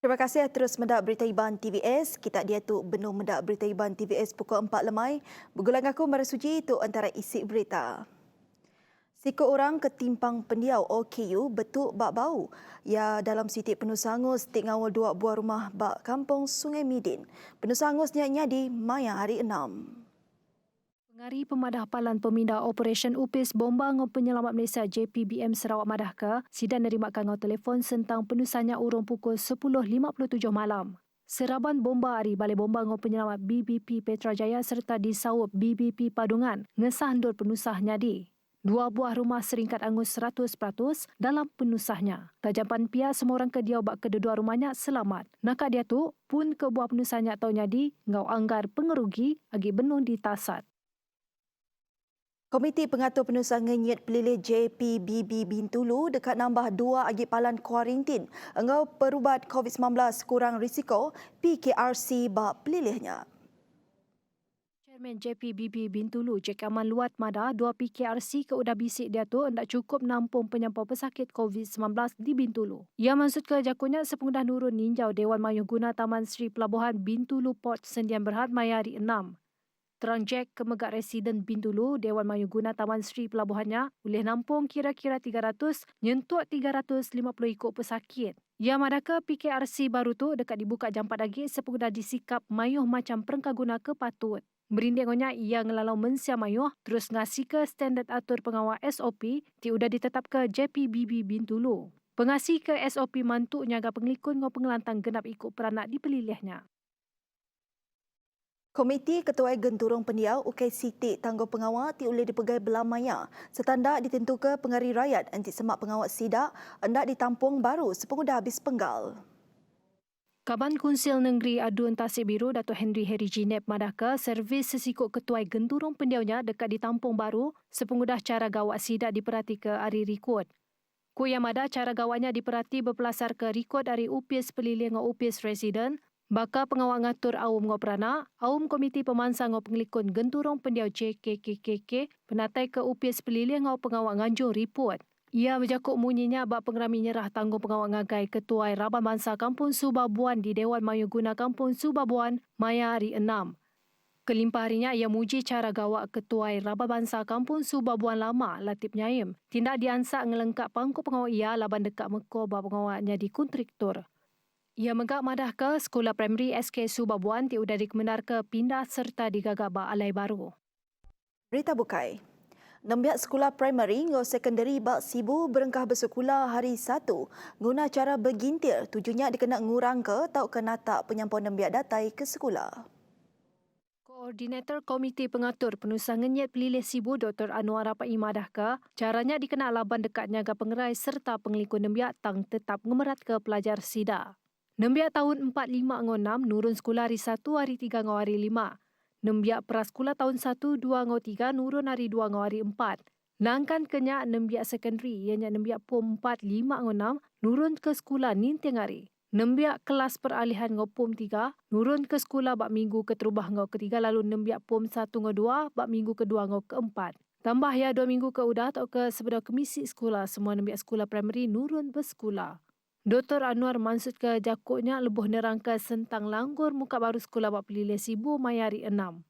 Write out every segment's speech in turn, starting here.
Terima kasih terus mendak Berita Iban TVS. Kita dia tu benuh mendak Berita Iban TVS pukul 4 lemai. Bergulang aku Marasuji itu antara isi berita. Siko orang ketimpang pendiau OKU betul bak bau. Ya dalam sitik penuh sangus tik ngawal 2 buah rumah bak kampung Sungai Midin. Penuh sangus nyadi maya hari 6. Pengari Pemadah Palan Pemindah Operesen UPIS Bomba Ngau Penyelamat Malaysia JPBM Sarawak Madah ke sidang nerima kangau telefon sentang penusannya urung pukul 10.57 malam. Seraban bomba hari Balai Bomba Ngau Penyelamat BBP Petrajaya serta disawup BBP Padungan ngesah ndor penusah nyadi. 2 buah rumah seringkat angus 100% dalam penusahnya. Tajapan pihak semua orang kediau bak kedua rumahnya selamat. Nakak dia tu pun ke buah penusahnya atau nyadi ngau anggar pengerugi agi benuh ditasat. Komiti Pengatur Penusah Ngenyit Pelilih JPBB Bintulu dekat nambah 2 agi palan kuarantin engau perubat COVID-19 kurang risiko PKRC bak pelilihnya. Chairman JPBB Bintulu Cik Aman Luat Mada 2 PKRC ke udah bisik dia tu hendak cukup nampung penyampau pesakit COVID-19 di Bintulu. Ia maksud ke jakunya sepengudah nurun ninjau Dewan Mayung Guna Taman Sri Pelabuhan Bintulu Port Sendian Berhad Mayari 6. Terang Jack Kemegak Residen Bintulu, Dewan Mayung Guna Taman Sri Pelabuhannya boleh nampung kira-kira 300 nyentuh 350 ikut pesakit. Ia madaka PKRC baru tu dekat dibuka jam 4 pagi sepengudah disikap mayuh macam perengkaguna ke patut. Berindingonya ia ngelalau mensia mayuh terus ngasih ke standard atur pengawal SOP ti udah ditetap ke JPBB Bintulu. Pengasih ke SOP mantuk nyaga pengelikun ngau pengelantang genap ikut peranak di pelilihnya. Komiti Ketua Genturong Pendiau Ukai Siti Tangguh Pengawal ti oleh dipegai belamaya. Setandak ditentu ke pengari rakyat anti semak pengawal sidak hendak ditampung baru sepengudah habis penggal. Kaban Kunsil Negeri Aduan Tasik Biru Datuk Henry Heri Jinep madaka servis sesikut ketua genturong pendiaunya dekat di Tampung Baru sepengudah cara gawat sidak diperhati ke hari rekod. Ku yang ada cara gawatnya diperhati berpelasar ke rekod dari UPIS pelilih ngau UPIS residen, baka pengawal ngatur awam ngau peranak, awam komiti pemansang ngau pengelikun genturong pendiau JKKKK penatai ke UPIS pelilih ngau pengawal nganjung report. Ia berjakuk munyinya bak pengerami nyerah tanggung pengawal ngagai Ketua Raban Bangsa Kampung Subabuan di Dewan Mayung Guna Kampung Subabuan Maya hari 6. Kelimpah harinya ia muji cara gawak Ketua Raban Bangsa Kampung Subabuan Lama Latif Nyaim. Tindak diansak ngelengkap pangku pengawal ia laban dekat meko bak pengawalnya di kontraktor. Ia megak madah ke Sekolah Primary SK Subabuan ti udah dikemenar ke pindah serta digagak bak alai baru. Berita bukai. Nembiak sekolah primary ngau sekondari bak sibu berengkah bersekolah hari 1 guna cara bergintir tujuannya dikena ngurang ke tau ke natak penyampau nembiak datai ke sekolah. Koordinator Komiti Pengatur Penusah Ngenyit Pelilih Sibu Dr. Anwar Rapai madah ke caranya dikena laban dekat nyaga pengerai serta pengelikun nembiak tang tetap ngemerat ke pelajar sida. Nembiak tahun 45-6 nurun sekolah hari 1 hari 3 ngau hari 5. Nembiak prasekolah tahun 1 2 ngau 3 nurun hari 2 ngau hari 4. Nangkan kenyak nembiak sekondari ianya nembiak POM 4 5 ngau 6 nurun ke sekolah ninting hari. Nembiak kelas peralihan ngau POM 3 nurun ke sekolah bak minggu keterubah ngau ketiga lalu nembiak POM 1 ngau 2 bak minggu kedua ngau keempat. Tambah ya 2 minggu ke udah atau ke sebedau kemisi sekolah semua nembiak sekolah primary nurun bersekolah. Dr. Anwar maksud ke jakuknya lebuh nerangka sentang langgur muka baru sekolah bak pelilih sibu mayari 6.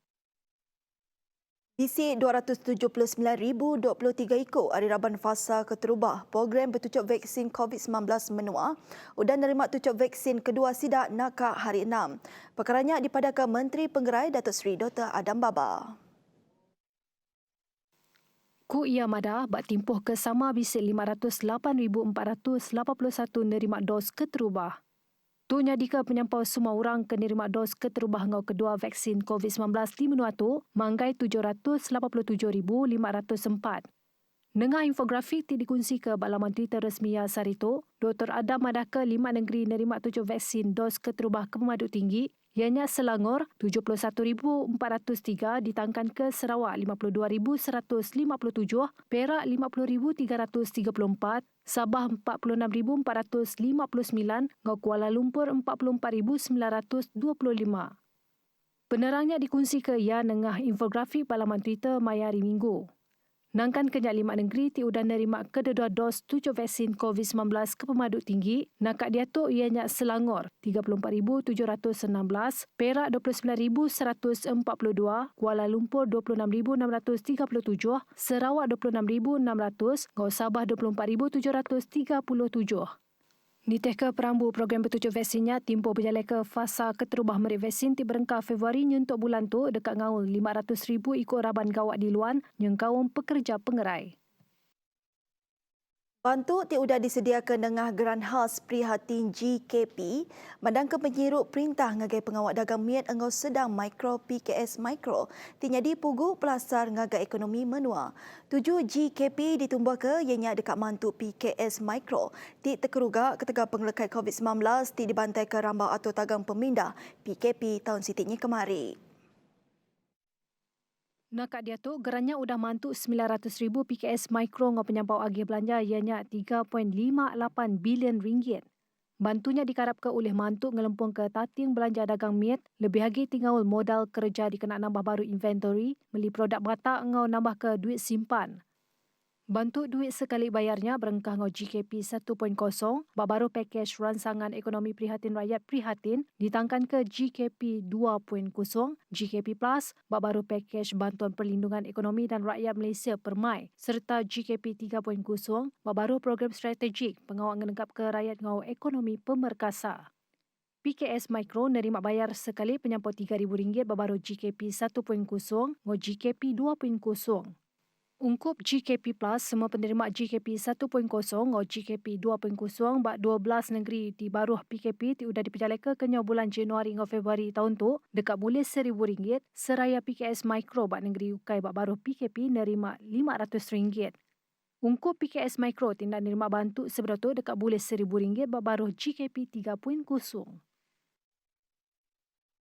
Isi 279,023 ikut hari Raban fasa keterubah program bertucuk vaksin COVID-19 menua udah nerima tucuk vaksin kedua sidak nakak hari 6. Perkaranya dipadakan Menteri Penggerai Datuk Seri Dr. Adam Baba. Ku ia madah bak timpuh ke sama bisik 508,481 nerima dos keterubah. Tu nyadika penyampau semua orang ke nerima dos keterubah ngau kedua vaksin COVID-19 di menua tu manggai 787,504. Nengah infografik ti dikongsi ke bak laman Twitter resmi Yasar itu, Dr. Adam madah ke 5 negeri nerima tujuh vaksin dos keterubah kememaduk tinggi, ianya Selangor 71,403 ditangkan ke Sarawak 52,157, Perak 50,334, Sabah 46,459, ngau Kuala Lumpur 44,925. Penerangnya dikongsi ke ia nengah infografik bak laman Twitter Mayari Minggu. Nangkan kenyak 5 negeri ti udah nerima kedua dos 7 vaksin COVID-19 ke pemaduk tinggi, nakak diatuk ianya Selangor 34,716, Perak 29,142, Kuala Lumpur 26,637, Sarawak 26,600, Gau Sabah 24,737. Nitih ke perambu program bertujuh vaksinnya, Timpo berjalan ke fasa keterubah merik vaksin ti berengkah Februari nyuntuk bulan tu dekat ngaul 500,000 ikut raban gawat di luar yang kaum pekerja pengerai. Bantuk ti udah disediakan dengan geran khas prihatin GKP, mandangkan penyiruk perintah ngagai pengawal dagang miat engau sedang mikro PKS Mikro, ti nyadi pugu pelasar ngagai ekonomi menua. 7 GKP ditumbah ke ianya dekat mantuk PKS Mikro, ti terkerugak ketika pengelekai COVID-19 ti dibantai ke rambau atau tagang pemindah PKP tahun sitiknya kemari. Nakak dia tu, gerannya udah mantuk 900,000 PKS Mikro ngau penyampau agih belanja ianya 3.58 bilion ringgit. Bantunya dikarap ke oleh mantuk ngelempung ke tating belanja dagang miat, lebih lagi tinggal modal kerja dikena nambah baru inventory, beli produk mata ngau nambah ke duit simpan. Bantu duit sekali bayarnya berengkah ngau GKP 1.0, baru pakej ransangan ekonomi prihatin rakyat prihatin ditangkan ke GKP 2.0, GKP Plus, baru pakej bantuan perlindungan ekonomi dan rakyat Malaysia Permai, serta GKP 3.0, baru program strategik pengawal ngenegap ke rakyat ngau ekonomi pemerkasa. PKS Mikro nerima bayar sekali penyampau RM3,000 baru GKP 1.0 ngau GKP 2.0. Ungkup GKP Plus, semua penerima GKP 1.0 atau GKP 2.0 bak 12 negeri di baruh PKP ti udah diperjala ke kenyau bulan Januari hingga Februari tahun tu dekat boleh RM1,000, seraya PKS Mikro bak negeri Ukai bak baruh PKP nerima RM500. Ungkup PKS Mikro tindak nerima bantu sebelah tu dekat boleh RM1,000 bak baruh GKP 3.0.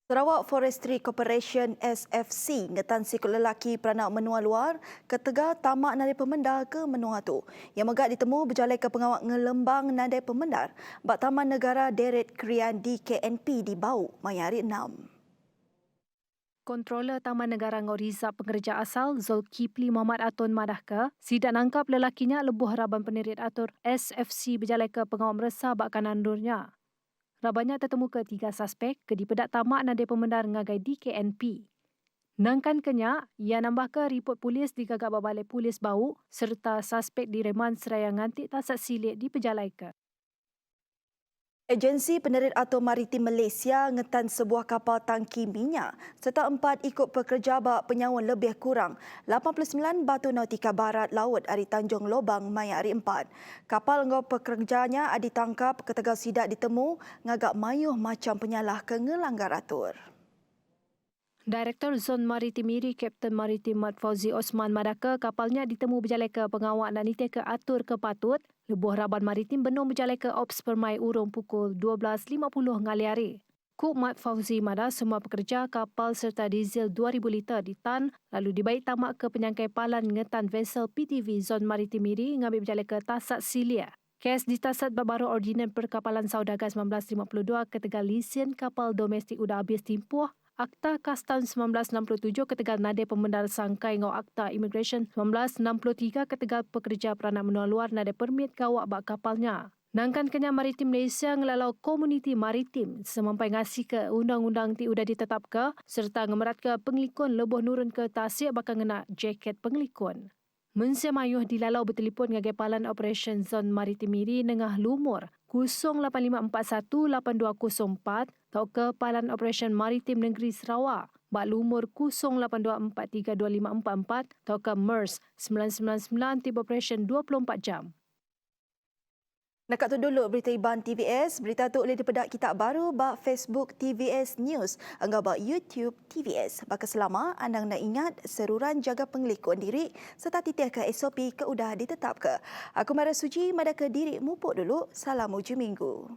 Sarawak Forestry Corporation SFC ngetan sikut lelaki peranak menua luar ketega tamak nadai pemendar ke menua tu. Yang megak ditemu berjalai ke pengawal ngelembang nadai pemendar bak Taman Negara Deret Krian di KNP di Bau, mai hari 6. Kontroler Taman Negara Ngau Rizab pengerja asal Zulkifli Muhammad Atun madahka, sidak nangkap lelakinya lebuh raban penirit atur SFC berjalai ke pengawal meresah bak kanandurnya. Rabannya tertemu ke 3 suspek ke dipedak tamak nadai pemendar ngagai di KNP. Nangkan kenyak, ia nambah ke ripot polis digagak Balai Polis Bau serta suspek direman seraya ngantik tasat silik di pejalai ke. Agensi Penerit Atom Maritim Malaysia ngetan sebuah kapal tangki minyak serta 4 ikut pekerja bak penyawan lebih kurang 89 batu nautika barat laut dari Tanjung Lobang mai hari 4. Kapal ngau pekerjanya ditangkap ketika sidak ditemu ngagak mayuh macam penyalah ke ngelanggar atur. Direktur Zon Maritim Miri Kapten Maritim Mat Fauzi Osman madaka kapalnya ditemu berjalai ke pengawal dan nitih ke atur ke patut, lebuh raban maritim benung berjalai ke Ops Permai Urung pukul 12.50 ngali hari. Kuk Mat Fauzi mada semua pekerja kapal serta diesel 2,000 liter ditan lalu dibaik tamak ke penyangkai palan ngetan vessel PTV Zon Maritim Miri ngambil berjalai ke Tasat Silia. Kes ditasat baru Ordinan Perkapalan Saudagar 1952 ketegal lisen kapal domestik udah habis timpuh, Akta Kas tahun 1967 ketegal nadai pemendar sangkai ngau Akta Immigration 1963 ketegal pekerja peranak menua luar nadai permit kawak bak kapalnya. Nangkan Kenyang Maritim Malaysia ngelalau komuniti maritim semampai ngasih ke undang-undang ti udah ditetap ke serta ngemerat ke penglikun lebuh nurun ke tasik bakal ngena jaket penglikun. Mensia mayuh dilalau bertelefon ngagai palan Operation Zon Maritim Miri Nengah Lumur 085418204 atau ke palan Operation Maritim Negeri Sarawak bak lumur 082432544 atau ke MERS 999 tip operation 24 jam. Nak tu dulu berita Iban TVS. Berita tu boleh dipedak kitab baru bak Facebook TVS News, enggak bak YouTube TVS. Bak selama anda nak ingat seruran jaga pengelikun diri serta titih ke SOP ke udah ditetap ke. Aku Mara Suji, mada ke diri mupuk dulu. Salam uji minggu.